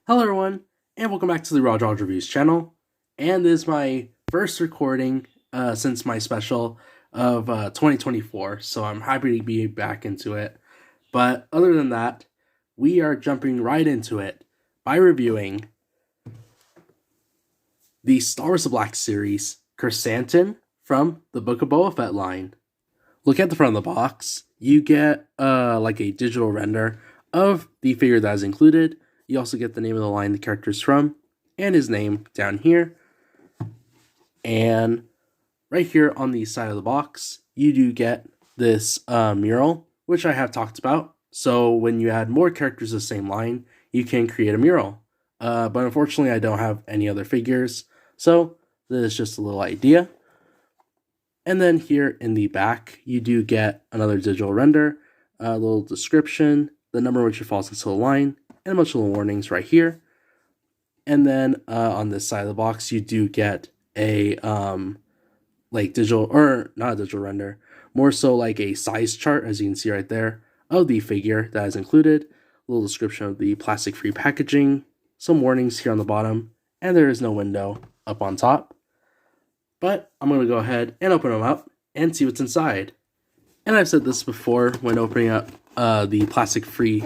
Hello everyone, and welcome back to the Raw Dog Reviews channel. And this is my first recording since my special of 2024, so I'm happy to be back into it. But other than that, we are jumping right into it by reviewing the Star Wars: The Black series, Krrsantan from the Book of Boba Fett line. Look at the front of the box. You get like a digital render of the figure that is included. You also get the name of the line the character is from, and his name down here. And right here on the side of the box, you do get this mural, which I have talked about. So when you add more characters to the same line, you can create a mural. But unfortunately, I don't have any other figures, so this is just a little idea. And then here in the back, you do get another digital render, a little description, the number which it falls into the line, and a bunch of little warnings right here. And then on this side of the box, you do get a like digital, or not a digital render, more so like a size chart, as you can see right there, of the figure that is included, a little description of the plastic-free packaging, some warnings here on the bottom, and there is no window up on top. But I'm going to go ahead and open them up and see what's inside. And I've said this before when opening up the plastic-free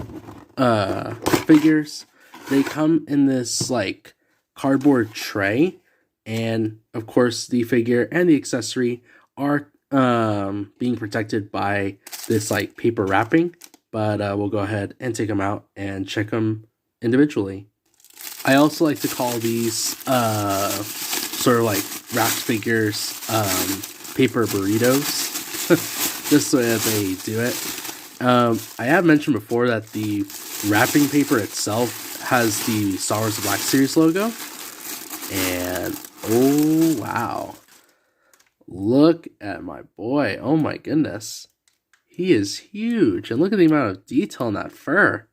figures. They come in this like cardboard tray, and of course the figure and the accessory are being protected by this like paper wrapping. But we'll go ahead and take them out and check them individually. I also like to call these sort of like wrapped figures paper burritos. Just the way that they do it. I have mentioned before that the wrapping paper itself has the Star Wars: The Black series logo. And oh wow. Look at my boy. Oh my goodness. He is huge. And look at the amount of detail in that fur.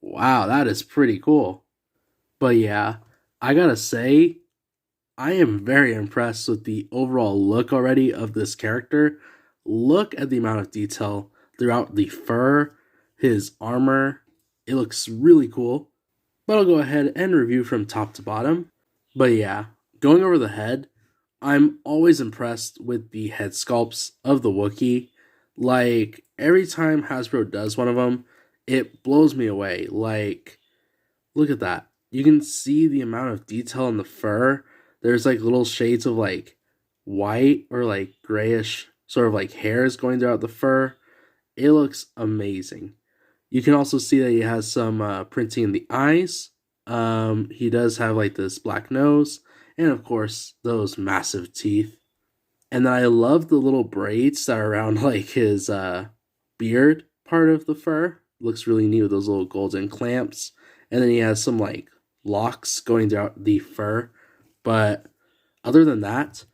Wow, that is pretty cool. But yeah, I gotta say, I am very impressed with the overall look already of this character. Look at the amount of detail throughout the fur, his armor. It looks really cool. But I'll go ahead and review from top to bottom. But yeah, going over the head, I'm always impressed with the head sculpts of the Wookiee. Like, every time Hasbro does one of them, it blows me away. Like, look at that. You can see the amount of detail in the fur. There's like little shades of like white or like grayish sort of like hairs going throughout the fur. It looks amazing. You can also see that he has some printing in the eyes. He does have like this black nose, and of course those massive teeth. And then I love the little braids that are around like his beard part of the fur. Looks really neat with those little golden clamps. And then he has some like locks going throughout the fur. But other than that,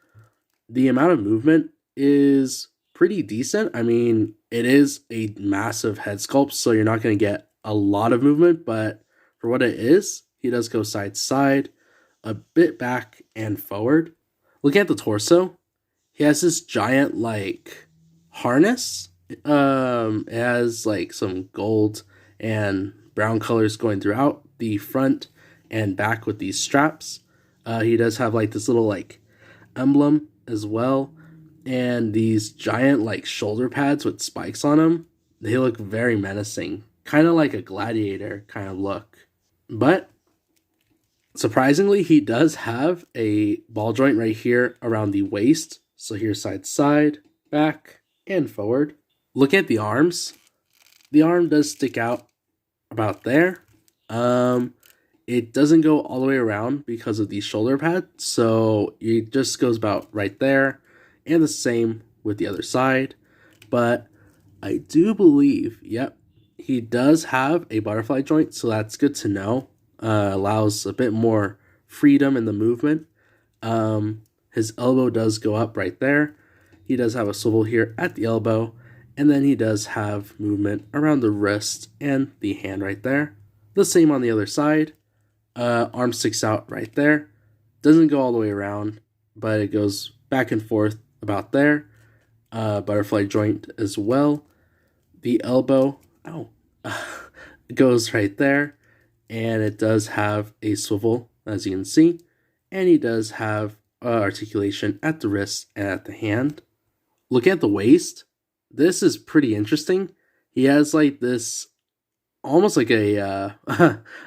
the amount of movement is pretty decent. I mean, it is a massive head sculpt, so you're not going to get a lot of movement, but for what it is, he does go side to side, a bit back and forward. Looking at the torso, he has this giant like harness. It has like some gold and brown colors going throughout the front and back with these straps. He does have like this little like emblem as well, and these giant like shoulder pads with spikes on them. They look very menacing, kind of like a gladiator kind of look. But surprisingly, he does have a ball joint right here around the waist. So here's side to side, back, and forward. Look at the arms. The arm does stick out about there. It doesn't go all the way around because of the shoulder pad, so it just goes about right there, and the same with the other side. But I do believe, yep, he does have a butterfly joint, so that's good to know. Allows a bit more freedom in the movement. His elbow does go up right there. He does have a swivel here at the elbow, and then he does have movement around the wrist and the hand right there. The same on the other side. Arm sticks out right there. Doesn't go all the way around, but it goes back and forth about there. Butterfly joint as well. The elbow, goes right there. and it does have a swivel, as you can see, and he does have articulation at the wrist and at the hand. Look at the waist. This is pretty interesting. He has like this, almost like a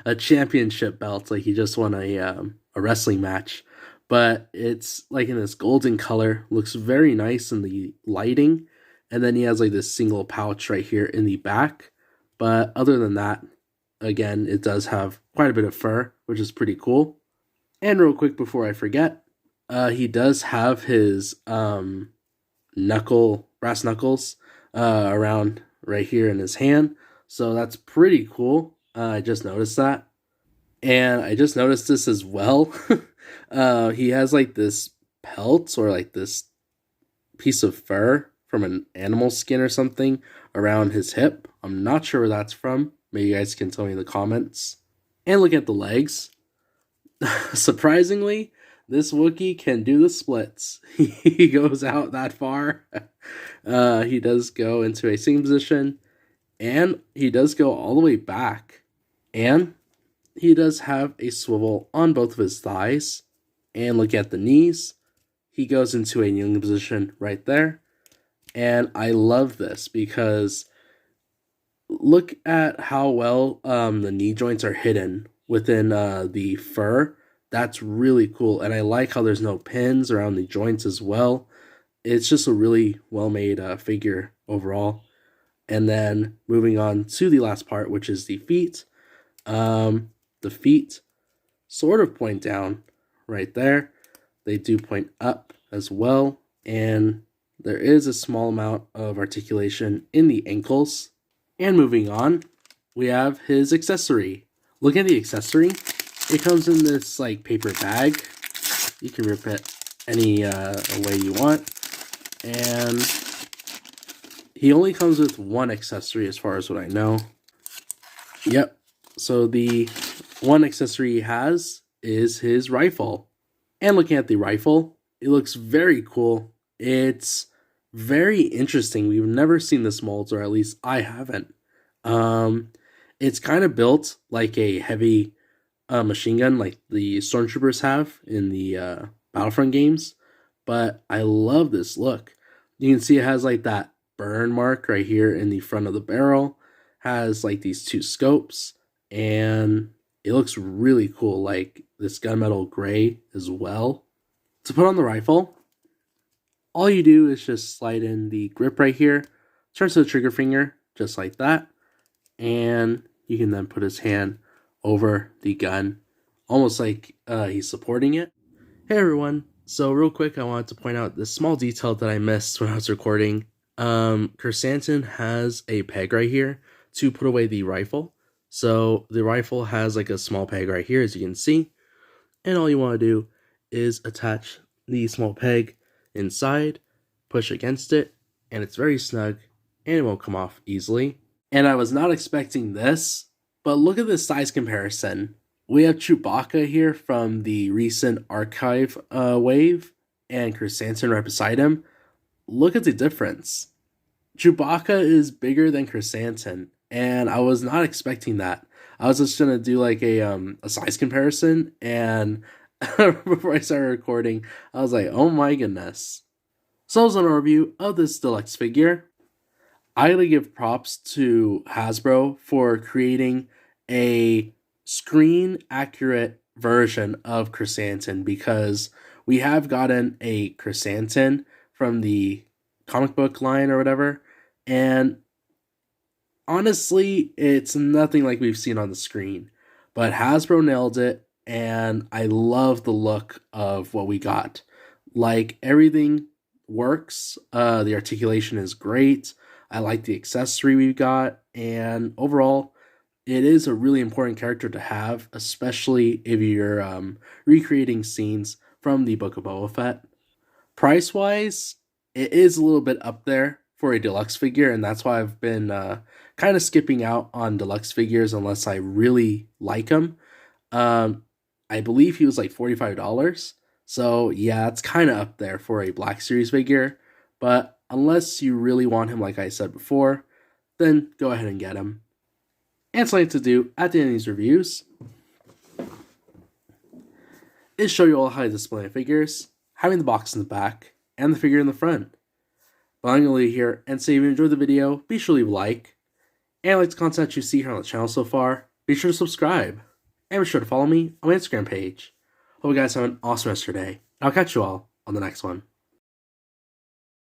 a championship belt, like he just won a wrestling match, but it's like in this golden color. Looks very nice in the lighting, and then he has like this single pouch right here in the back. But other than that, again, it does have quite a bit of fur, which is pretty cool. And real quick before I forget, he does have his brass knuckles around right here in his hand, so that's pretty cool. I just noticed that, and I just noticed this as well. He has like this pelt or like this piece of fur from an animal skin or something around his hip. I'm not sure where that's from. Maybe you guys can tell me in the comments. And look at the legs. Surprisingly, this Wookiee can do the splits. He goes out that far. He does go into a sitting position, and he does go all the way back. And he does have a swivel on both of his thighs. And look at the knees. He goes into a kneeling position right there. And I love this because look at how well the knee joints are hidden within the fur. That's really cool. And I like how there's no pins around the joints as well. It's just a really well-made figure overall. And then moving on to the last part, which is the feet. The feet sort of point down right there. They do point up as well. And there is a small amount of articulation in the ankles. And moving on, we have his accessory. Look at the accessory. It comes in this like paper bag. You can rip it any way you want. And he only comes with one accessory as far as what I know. Yep. So the one accessory he has is his rifle. And looking at the rifle, it looks very cool. It's very interesting. We've never seen this mold, or at least I haven't. It's kind of built like a heavy machine gun, like the stormtroopers have in the Battlefront games. But I love this look. You can see it has like that burn mark right here in the front of the barrel. Has like these two scopes, and it looks really cool, like this gunmetal gray as well. To put on the rifle, all you do is just slide in the grip right here, turn to the trigger finger, just like that, and you can then put his hand over the gun, almost like he's supporting it. Hey everyone, so real quick, I wanted to point out this small detail that I missed when I was recording. Krrsantan has a peg right here to put away the rifle. So the rifle has like a small peg right here, as you can see, and all you want to do is attach the small peg inside, push against it, and it's very snug, and it won't come off easily. And I was not expecting this, but look at this size comparison. We have Chewbacca here from the recent archive wave, and Krrsantan right beside him. Look at the difference. Chewbacca is bigger than Krrsantan, and I was not expecting that. I was just gonna do like a size comparison, and before I started recording, I was like, oh my goodness. So that was an overview of this deluxe figure. I gotta give props to Hasbro for creating a screen accurate version of Krrsantan, because we have gotten a Krrsantan from the comic book line or whatever, and honestly, it's nothing like we've seen on the screen. But Hasbro nailed it, and I love the look of what we got. Like, everything works. The articulation is great. I like the accessory we got, and overall, it is a really important character to have, especially if you're recreating scenes from the Book of Boba Fett. Price-wise, it is a little bit up there for a deluxe figure, and that's why I've been kind of skipping out on deluxe figures unless I really like them. I believe he was like $45, so yeah, it's kind of up there for a Black Series figure, but unless you really want him, like I said before, then go ahead and get him. And something to do at the end of these reviews is show you all how to display figures, having the box in the back, and the figure in the front. But I'm going to leave here and say if you enjoyed the video, be sure to leave a like. And like the content you see here on the channel so far, be sure to subscribe. And be sure to follow me on my Instagram page. Hope you guys have an awesome rest of your day. I'll catch you all on the next one.